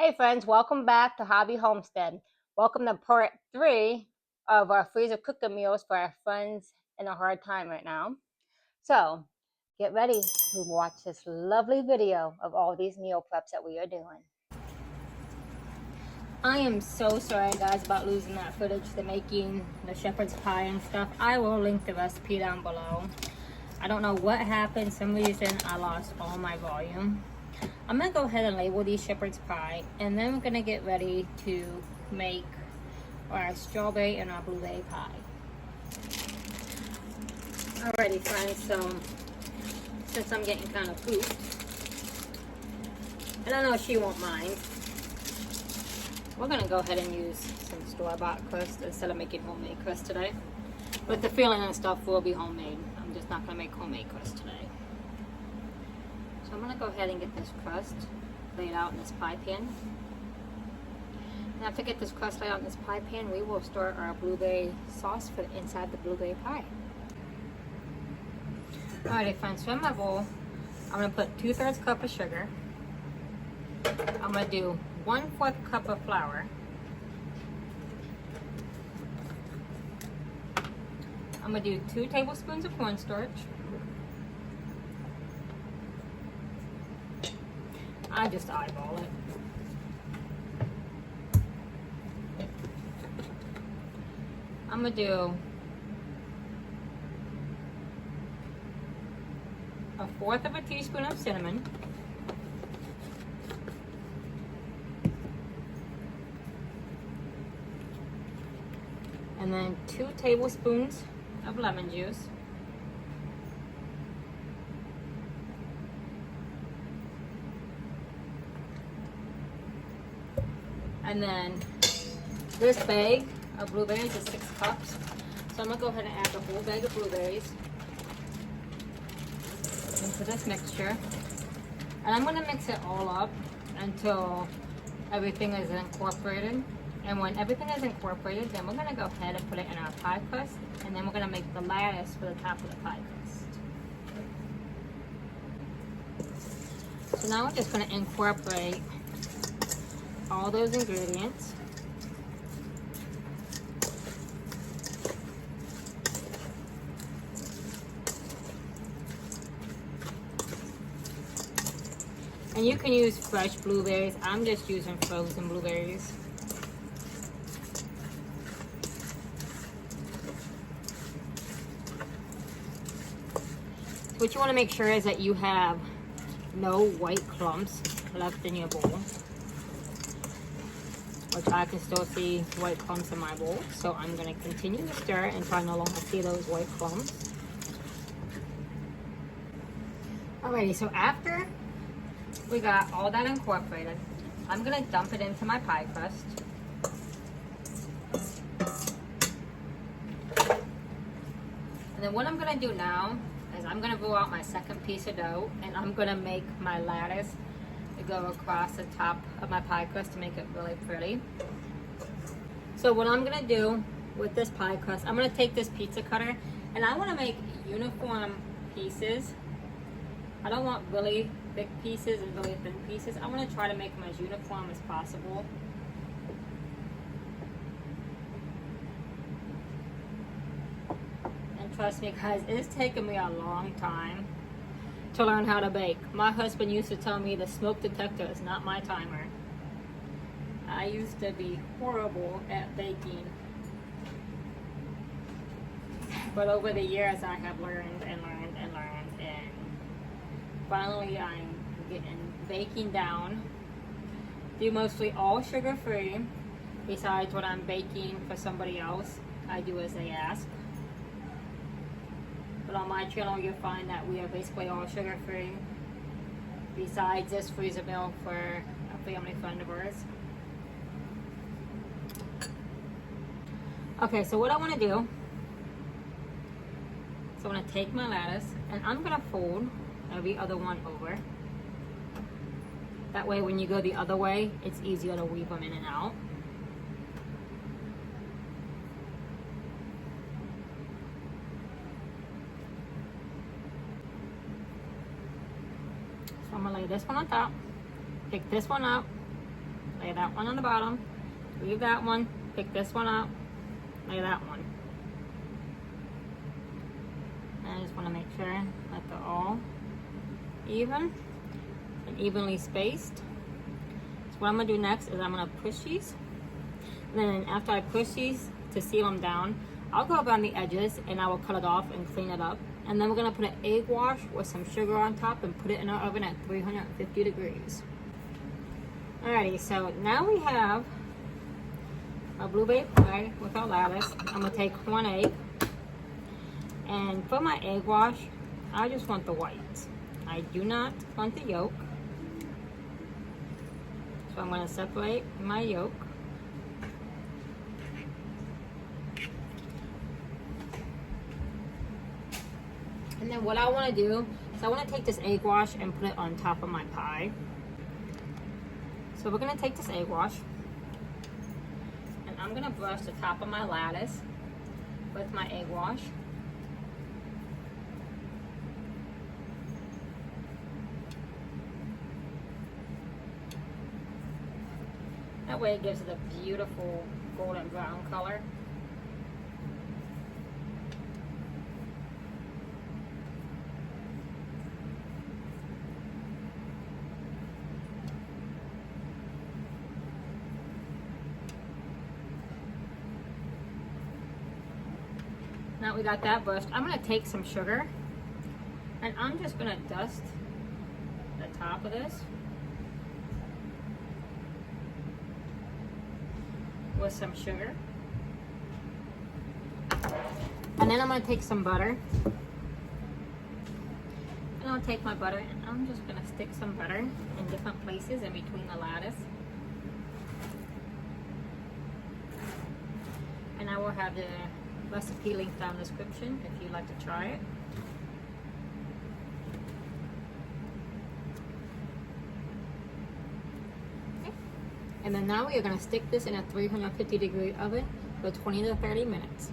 Hey friends, welcome back to Hobby Homestead. Welcome to part 3 of our freezer cooking meals for our friends in a hard time right now. So, get ready to watch this lovely video of all these meal preps that we are doing. I am so sorry guys about losing that footage, the making the shepherd's pie and stuff. I will link the recipe down below. I don't know what happened, some reason I lost all my volume. I'm gonna go ahead and label these shepherd's pie, and then we're gonna get ready to make our strawberry and our blueberry pie. Alrighty friends, so since I'm getting kind of pooped, and I know she won't mind, we're gonna go ahead and use some store-bought crust instead of making homemade crust today. But the filling and stuff will be homemade. I'm just not gonna make homemade crust today. So I'm going to go ahead and get this crust laid out in this pie pan. And after I get this crust laid out in this pie pan, we will start our blueberry sauce for inside the blueberry pie. Alrighty friends, so in my bowl, I'm going to put 2/3 cup of sugar. I'm going to do 1/4 cup of flour. I'm going to do 2 tablespoons of cornstarch. I just eyeball it. I'm gonna do 1/4 teaspoon of cinnamon. And then 2 tablespoons of lemon juice. And then this bag of blueberries is 6 cups. So I'm gonna go ahead and add the whole bag of blueberries into this mixture. And I'm gonna mix it all up until everything is incorporated. And when everything is incorporated, then we're gonna go ahead and put it in our pie crust. And then we're gonna make the lattice for the top of the pie crust. So now we're just gonna incorporate all those ingredients. And you can use fresh blueberries. I'm just using frozen blueberries. What you want to make sure is that you have no white clumps left in your bowl. Which I can still see white clumps in my bowl, so I'm going to continue to stir until I no longer see those white clumps. Alrighty, so after we got all that incorporated, I'm going to dump it into my pie crust. And then what I'm going to do now is I'm going to roll out my second piece of dough, and I'm going to make my lattice to go across the top of my pie crust to make it really pretty. So what I'm gonna do with this pie crust, I'm gonna take this pizza cutter and I wanna make uniform pieces. I don't want really big pieces and really thin pieces. I wanna try to make them as uniform as possible. And trust me guys, it's taken me a long time to learn how to bake. My husband used to tell me the smoke detector is not my timer. I used to be horrible at baking. But over the years I have learned and learned and learned, and finally I'm getting baking down. Do mostly all sugar-free. Besides when I'm baking for somebody else, I do as they ask. But on my channel, you'll find that we are basically all sugar-free. Besides this freezer meal for a family friend of ours. Okay, so what I want to do is I'm going to take my lattice and I'm going to fold every other one over. That way when you go the other way, it's easier to weave them in and out. So I'm gonna lay this one on top, pick this one up, lay that one on the bottom, leave that one, pick this one up, lay that one. And I just want to make sure that they're all even and evenly spaced. So what I'm going to do next is I'm going to push these. And then after I push these to seal them down, I'll go around the edges and I will cut it off and clean it up. And then we're going to put an egg wash with some sugar on top and put it in our oven at 350 degrees. Alrighty, so now we have our blueberry pie with our lattice. I'm going to take one egg. And for my egg wash, I just want the whites. I do not want the yolk. So I'm going to separate my yolk. And then what I want to do is I want to take this egg wash and put it on top of my pie. So we're going to take this egg wash and I'm going to brush the top of my lattice with my egg wash. That way it gives it a beautiful golden brown color. Now we got that brushed, I'm going to take some sugar and I'm just going to dust the top of this with some sugar. And then I'm going to take some butter. And I'll take my butter and I'm just going to stick some butter in different places in between the lattice. And I will have the recipe link down in the description if you'd like to try it. Okay. And then now we are going to stick this in a 350 degree oven for 20 to 30 minutes.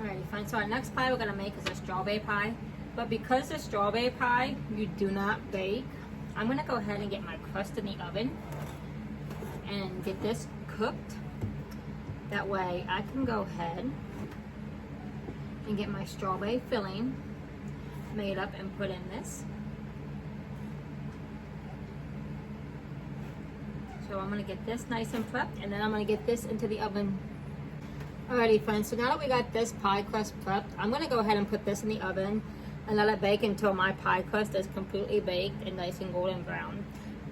Alrighty, fine. So our next pie we're going to make is a strawberry pie. But because the strawberry pie you do not bake, I'm going to go ahead and get my crust in the oven and get this cooked. That way I can go ahead and get my strawberry filling made up and put in this. So I'm going to get this nice and prepped and then I'm going to get this into the oven. Alrighty friends, so now that we got this pie crust prepped, I'm going to go ahead and put this in the oven and let it bake until my pie crust is completely baked and nice and golden brown.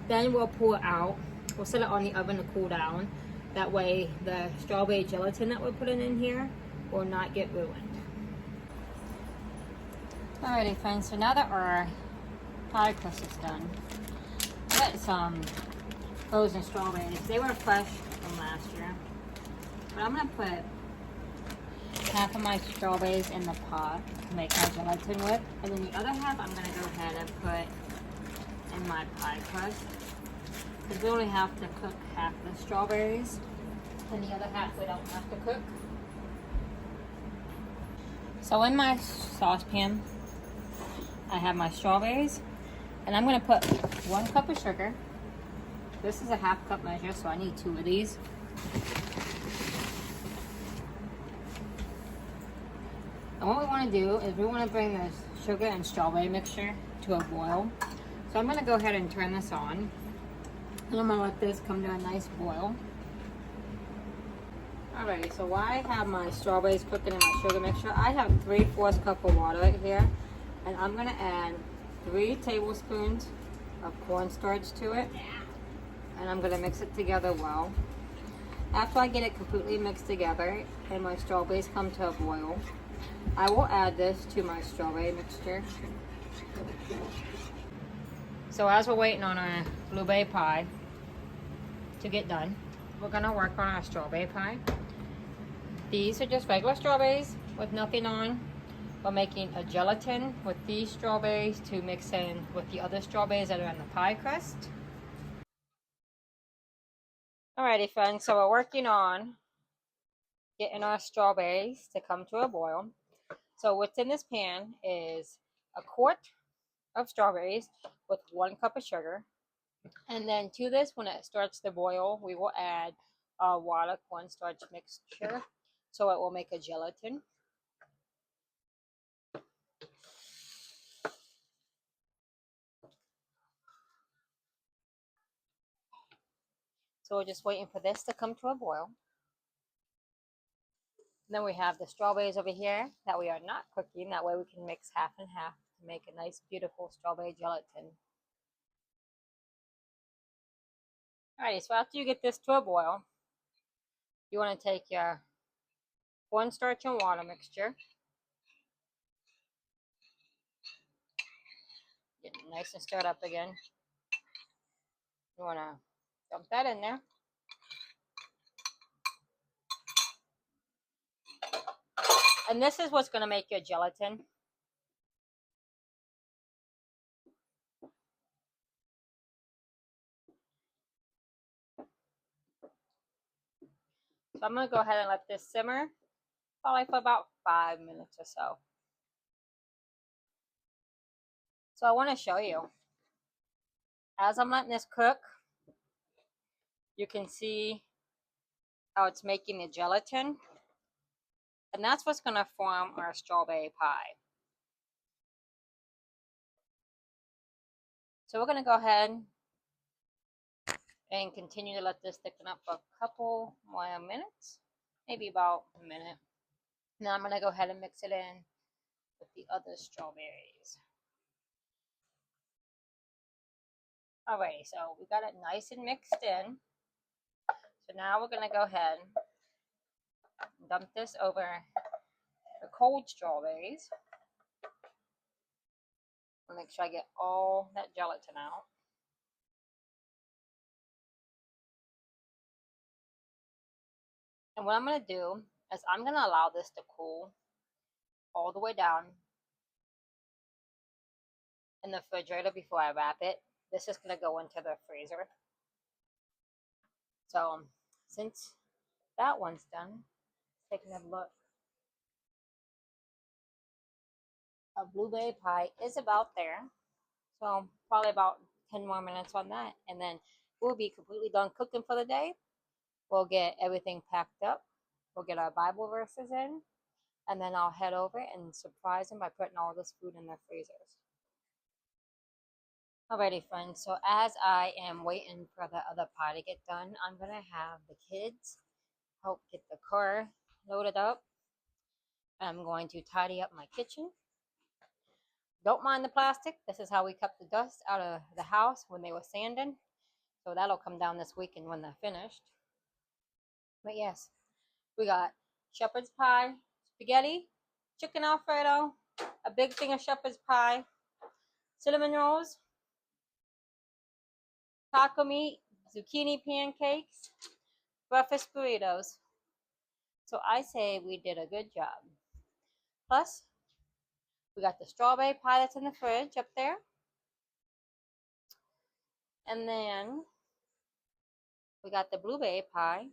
Then we'll pull it out. We'll set it on the oven to cool down. That way the strawberry gelatin that we're putting in here will not get ruined. Alrighty friends, so now that our pie crust is done, I got some frozen strawberries. They were fresh from last year. But I'm going to put half of my strawberries in the pot to make my gelatin with. And then the other half I'm going to go ahead and put in my pie crust. Because we only have to cook half the strawberries, and the other half we don't have to cook. So in my saucepan, I have my strawberries, and I'm going to put 1 cup of sugar. This is a half cup measure, so I need 2 of these. And what we want to do is we want to bring this sugar and strawberry mixture to a boil. So I'm going to go ahead and turn this on. And I'm going to let this come to a nice boil. Alrighty, so while I have my strawberries cooking in my sugar mixture, I have 3/4 cup of water right here. And I'm going to add 3 tablespoons of cornstarch to it. And I'm going to mix it together well. After I get it completely mixed together and my strawberries come to a boil, I will add this to my strawberry mixture. So as we're waiting on our blueberry pie to get done, we're going to work on our strawberry pie. These are just regular strawberries with nothing on. We're making a gelatin with these strawberries to mix in with the other strawberries that are in the pie crust. Alrighty friends, so we're working on getting our strawberries to come to a boil. So what's in this pan is a quart of strawberries with 1 cup of sugar, And then to this, when it starts to boil, we will add our water cornstarch mixture, so it will make a gelatin. So we're just waiting for this to come to a boil. And then we have the strawberries over here that we are not cooking. That way we can mix half and half to make a nice, beautiful strawberry gelatin. Alrighty, so after you get this to a boil, you want to take your cornstarch and water mixture, get it nice and stirred up again. You want to dump that in there. And this is what's going to make your gelatin. So I'm going to go ahead and let this simmer probably for about 5 minutes or so. So I want to show you. As I'm letting this cook, you can see how it's making the gelatin. And that's what's going to form our strawberry pie. So we're going to go ahead and continue to let this thicken up for a couple more minutes, maybe about a minute. Now I'm going to go ahead and mix it in with the other strawberries. Alrighty, so we got it nice and mixed in. So now we're going to go ahead and dump this over the cold strawberries. I'll make sure I get all that gelatin out. And what I'm going to do is I'm going to allow this to cool all the way down in the refrigerator before I wrap it. This is going to go into the freezer. So since that one's done, taking a look. Our blueberry pie is about there. So probably about 10 more minutes on that. And then we'll be completely done cooking for the day. We'll get everything packed up. We'll get our Bible verses in. And then I'll head over and surprise them by putting all this food in their freezers. Alrighty, friends. So as I am waiting for the other pie to get done, I'm going to have the kids help get the car loaded up. I'm going to tidy up my kitchen. Don't mind the plastic. This is how we kept the dust out of the house when they were sanding. So that'll come down this weekend when they're finished. But yes, we got shepherd's pie, spaghetti, chicken Alfredo, a big thing of shepherd's pie, cinnamon rolls, taco meat, zucchini pancakes, breakfast burritos. So I say we did a good job. Plus, we got the strawberry pie that's in the fridge up there. And then we got the blueberry pie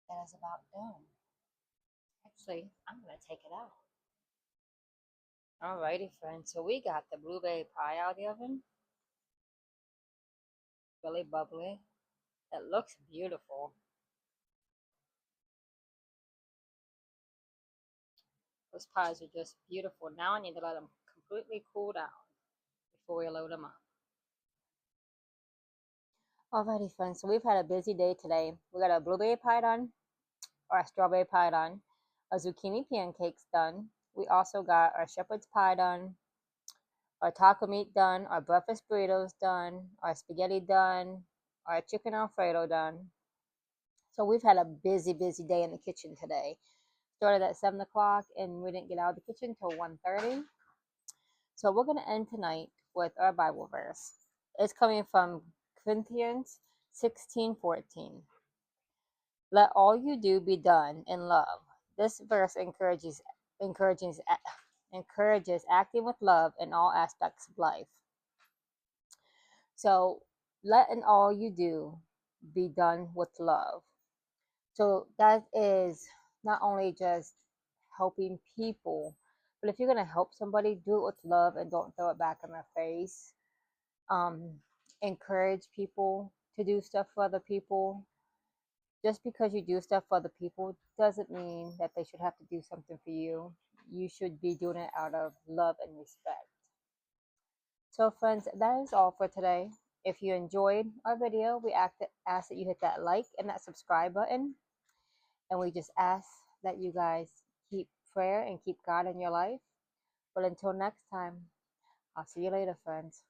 that is about done. Actually, I'm going to take it out. Alrighty, friends. So we got the blueberry pie out of the oven. Really bubbly. It looks beautiful. Those pies are just beautiful. Now I need to let them completely cool down before we load them up. Alrighty, friends. So we've had a busy day today. We got a blueberry pie done, or a strawberry pie done, our zucchini pancakes done. We also got our shepherd's pie done, our taco meat done, our breakfast burritos done, our spaghetti done, our chicken Alfredo done. So we've had a busy day in the kitchen today. Started at 7 o'clock and we didn't get out of the kitchen until 1:30. So we're going to end tonight with our Bible verse. It's coming from Corinthians 16:14. Let all you do be done in love. This verse encourages acting with love in all aspects of life. So let in all you do be done with love. So that is not only just helping people, but if you're going to help somebody, do it with love and don't throw it back in their face. um, encourage people to do stuff for other people. Just because you do stuff for other people doesn't mean that they should have to do something for you. You should be doing it out of love and respect. So, friends, that is all for today. If you enjoyed our video, we ask that you hit that like and that subscribe button. And we just ask that you guys keep prayer and keep God in your life. But until next time, I'll see you later, friends.